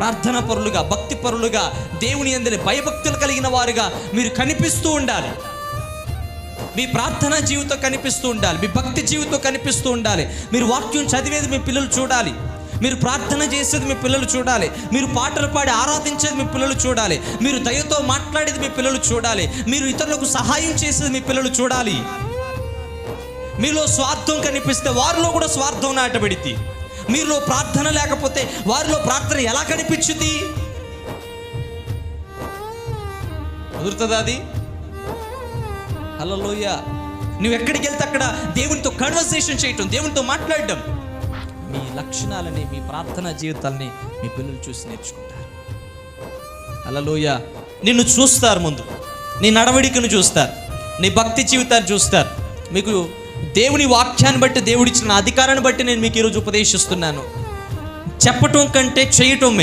ప్రార్థన పరులుగా, భక్తి పరులుగా, దేవుని యందు భయభక్తులు కలిగిన వారుగా మీరు కనిపిస్తూ ఉండాలి. మీ ప్రార్థనా జీవితం కనిపిస్తూ ఉండాలి, మీ భక్తి జీవితం కనిపిస్తూ ఉండాలి. మీరు వాక్యం చదివేది మీ పిల్లలు చూడాలి, మీరు ప్రార్థన చేసేది మీ పిల్లలు చూడాలి, మీరు పాటలు పాడి ఆరాధించేది మీ పిల్లలు చూడాలి, మీరు దయతో మాట్లాడేది మీ పిల్లలు చూడాలి, మీరు ఇతరులకు సహాయం చేసేది మీ పిల్లలు చూడాలి. మీలో స్వార్థం కనిపిస్తే వారిలో కూడా స్వార్థం నాటబడిద్ది. మీలో ప్రార్థన లేకపోతే వారిలో ప్రార్థన ఎలా కనిపించుద్ది? కుదురుతుందా అది? హల్లెలూయా. నువ్వు ఎక్కడికి వెళ్తే అక్కడ దేవునితో కన్వర్సేషన్ చేయటం, దేవునితో మాట్లాడడం, మీ లక్షణాలని, మీ ప్రార్థనా జీవితాలని మీ పిల్లలు చూసి నేర్చుకుంటారు. హల్లెలూయా. నిన్ను చూస్తారు, ముందు నీ నడవడికను చూస్తారు, నీ భక్తి జీవితాన్ని చూస్తారు. మీకు దేవుని వాక్యాన్ని బట్టి, దేవుడిచ్చిన అధికారాన్ని బట్టి నేను మీకు ఈరోజు ఉపదేశిస్తున్నాను. చెప్పటం కంటే చేయటం మేలు.